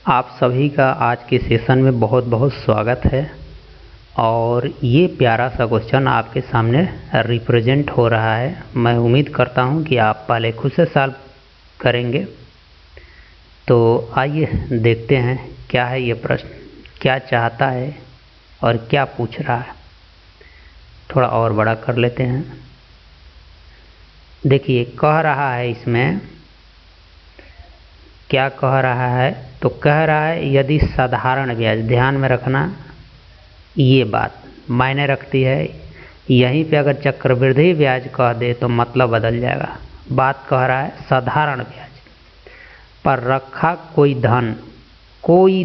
आप सभी का आज के सेशन में बहुत बहुत स्वागत है। और ये प्यारा सा क्वेश्चन आपके सामने रिप्रेजेंट हो रहा है। मैं उम्मीद करता हूँ कि आप पहले खुद से सॉल्व करेंगे। तो आइए देखते हैं क्या है ये प्रश्न, क्या चाहता है और क्या पूछ रहा है। थोड़ा और बड़ा कर लेते हैं। देखिए कह रहा है, इसमें क्या कह रहा है, तो कह रहा है यदि साधारण ब्याज, ध्यान में रखना ये बात मायने रखती है। यहीं पे अगर चक्रवृद्धि ब्याज कह दे तो मतलब बदल जाएगा। बात कह रहा है साधारण ब्याज पर रखा कोई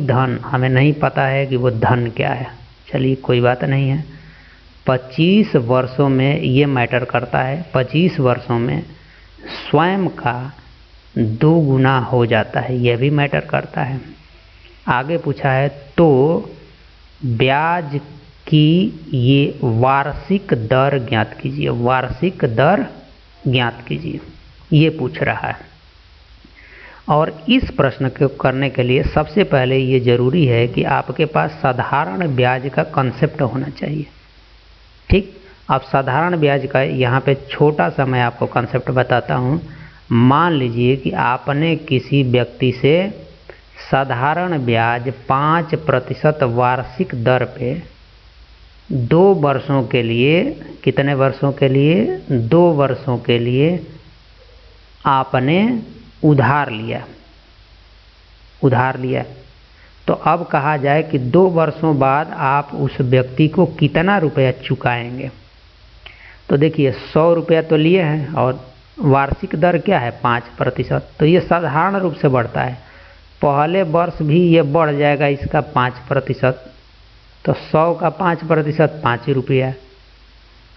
धन, हमें नहीं पता है कि वो धन क्या है। चलिए कोई बात नहीं है। 25 वर्षों में ये मैटर करता है। 25 वर्षों में स्वयं का 2 गुना हो जाता है, यह भी मैटर करता है। आगे पूछा है तो ब्याज की ये वार्षिक दर ज्ञात कीजिए। वार्षिक दर ज्ञात कीजिए, ये पूछ रहा है। और इस प्रश्न को करने के लिए सबसे पहले ये ज़रूरी है कि आपके पास साधारण ब्याज का कॉन्सेप्ट होना चाहिए। ठीक, अब साधारण ब्याज का यहाँ पे छोटा सा मैं आपको कॉन्सेप्ट बताता हूँ। मान लीजिए कि आपने किसी व्यक्ति से साधारण ब्याज 5% वार्षिक दर पे 2 वर्षों के लिए, कितने वर्षों के लिए? 2 वर्षों के लिए आपने उधार लिया। तो अब कहा जाए कि 2 वर्षों बाद आप उस व्यक्ति को कितना रुपया चुकाएंगे। तो देखिए 100 रुपया तो लिए हैं और वार्षिक दर क्या है? 5%। तो ये साधारण रूप से बढ़ता है। पहले वर्ष भी ये बढ़ जाएगा इसका 5%। तो 100 का 5% 5 रुपया।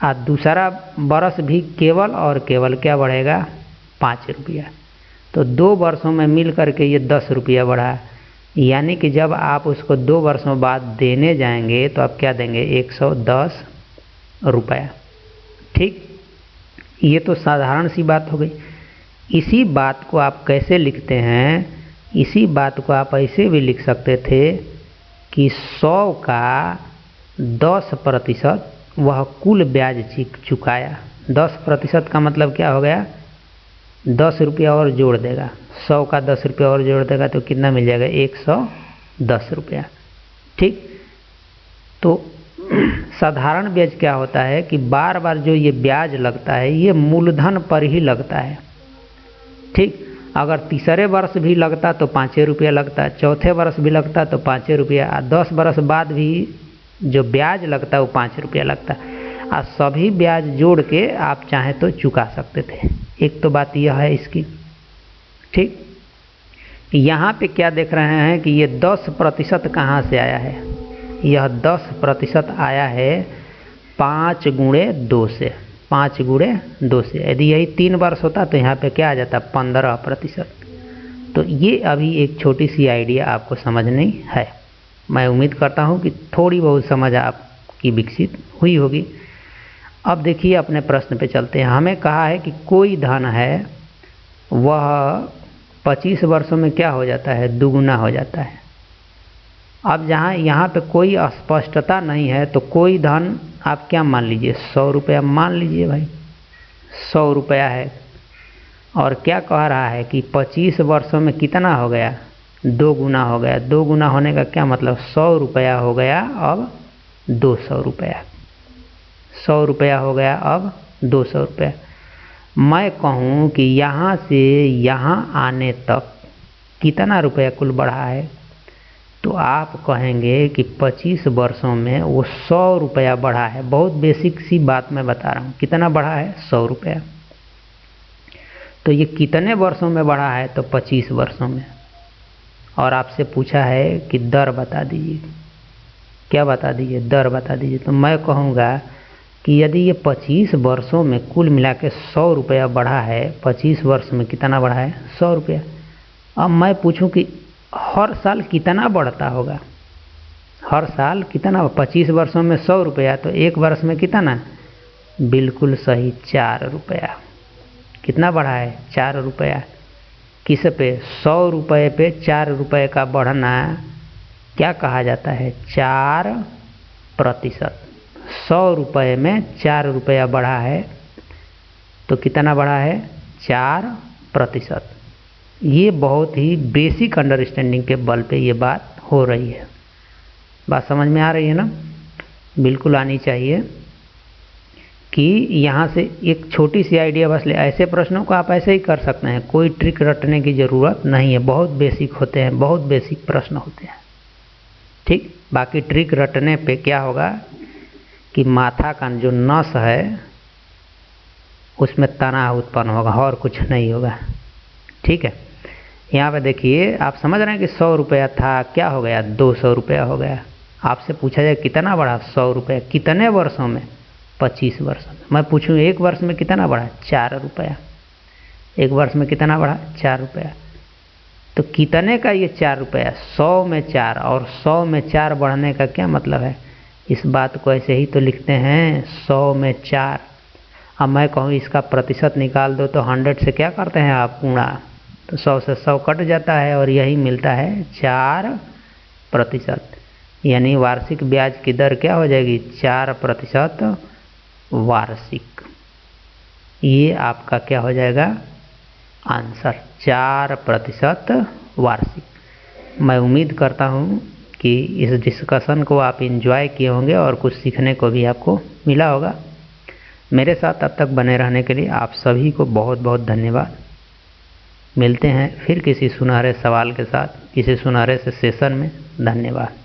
और दूसरा वर्ष भी केवल और केवल क्या बढ़ेगा? 5 रुपया। तो 2 वर्षों में मिल करके ये 10 रुपया बढ़ा। यानी कि जब आप उसको 2 वर्षों बाद देने जाएंगे तो आप क्या देंगे? 110 रुपया। ठीक, ये तो साधारण सी बात हो गई। इसी बात को आप कैसे लिखते हैं? इसी बात को आप ऐसे भी लिख सकते थे कि 100 का 10% वह कुल ब्याज चुकाया। 10% का मतलब क्या हो गया? 10 रुपया और जोड़ देगा। 100 का 10 रुपया और जोड़ देगा तो कितना मिल जाएगा? 110 रुपया। ठीक, तो साधारण ब्याज क्या होता है कि बार बार जो ये ब्याज लगता है ये मूलधन पर ही लगता है। ठीक, अगर तीसरे वर्ष भी लगता तो 5 रुपया लगता, चौथे वर्ष भी लगता तो 5 रुपया, और 10 वर्ष बाद भी जो ब्याज लगता है वो 5 रुपया लगता। और सभी ब्याज जोड़ के आप चाहें तो चुका सकते थे। एक तो बात यह है इसकी। ठीक, यहाँ पे क्या देख रहे हैं कि ये 10% कहाँ से आया है? यह 10% आया है 5 गुणे 2 से। 5 गुणे 2 से यदि यही 3 वर्ष होता तो यहाँ पे क्या आ जाता? 15%। तो ये अभी एक छोटी सी आइडिया आपको समझनी है। मैं उम्मीद करता हूँ कि थोड़ी बहुत समझ आपकी विकसित हुई होगी। अब देखिए अपने प्रश्न पे चलते हैं। हमें कहा है कि कोई धन है वह 25 वर्षों में क्या हो जाता है? दुगुना हो जाता है। अब जहाँ यहाँ पे कोई अस्पष्टता नहीं है तो कोई धन आप क्या मान लीजिए? 100 रुपया मान लीजिए भाई। 100 रुपया है और क्या कह रहा है कि 25 वर्षों में कितना हो गया? 2 गुना हो गया। 2 गुना होने का क्या मतलब? 100 रुपया हो गया अब 200 रुपया। 100 रुपया हो गया अब 200 रुपया। मैं कहूँ कि यहाँ से यहाँ आने तक कितना रुपया कुल बढ़ा है? तो आप कहेंगे कि 25 वर्षों में वो 100 रुपया बढ़ा है। बहुत बेसिक सी बात मैं बता रहा हूँ। कितना बढ़ा है? 100 रुपया। तो ये कितने वर्षों में बढ़ा है? तो 25 वर्षों में। और आपसे पूछा है कि दर बता दीजिए। क्या बता दीजिए? दर बता दीजिए। तो मैं कहूँगा कि यदि ये 25 वर्षों में कुल मिला के 100 रुपया बढ़ा है, 25 वर्ष में कितना बढ़ा है? 100 रुपया। अब मैं पूछूं कि हर साल कितना बढ़ता होगा? हर साल कितना? 25 वर्षों में 100 रुपया, तो एक वर्ष में कितना? बिल्कुल सही, 4 रुपया। कितना बढ़ा है? 4 रुपया। किस पे? 100 रुपये पे 4 रुपये का बढ़ना क्या कहा जाता है? 4%। 100 रुपये में 4 रुपया बढ़ा है तो कितना बढ़ा है? 4%। ये बहुत ही बेसिक अंडरस्टैंडिंग के बल पे ये बात हो रही है। बात समझ में आ रही है ना? बिल्कुल आनी चाहिए कि यहाँ से एक छोटी सी आइडिया बस ले। ऐसे प्रश्नों को आप ऐसे ही कर सकते हैं, कोई ट्रिक रटने की ज़रूरत नहीं है। बहुत बेसिक होते हैं, बहुत बेसिक प्रश्न होते हैं। ठीक, बाकी ट्रिक रटने पे क्या होगा कि माथा का जो नस है उसमें तनाव उत्पन्न होगा और कुछ नहीं होगा। ठीक है, यहाँ पे देखिए आप समझ रहे हैं कि 100 रुपया था, क्या हो गया? 200 रुपया हो गया। आपसे पूछा जाए कितना बढ़ा? 100 रुपया। कितने वर्षों में? 25 वर्षों में। मैं पूछूँ एक वर्ष में कितना बढ़ा? 4 रुपया। एक वर्ष में कितना बढ़ा? 4 रुपया। तो कितने का ये 4 रुपया? 100 में 4, और 100 में 4 बढ़ने का क्या मतलब है? इस बात को ऐसे ही तो लिखते हैं, 100 में 4। अब मैं कहूँ इसका प्रतिशत निकाल दो तो 100 से क्या करते हैं आप? गुणा। तो 100 से 100 कट जाता है और यही मिलता है 4%। यानी वार्षिक ब्याज की दर क्या हो जाएगी? 4% वार्षिक। ये आपका क्या हो जाएगा? आंसर 4% वार्षिक। मैं उम्मीद करता हूँ कि इस डिस्कशन को आप एंजॉय किए होंगे और कुछ सीखने को भी आपको मिला होगा। मेरे साथ अब तक बने रहने के लिए आप सभी को बहुत बहुत धन्यवाद। मिलते हैं फिर किसी सुनहरे सवाल के साथ, किसी सुनहरे से सेशन में। धन्यवाद।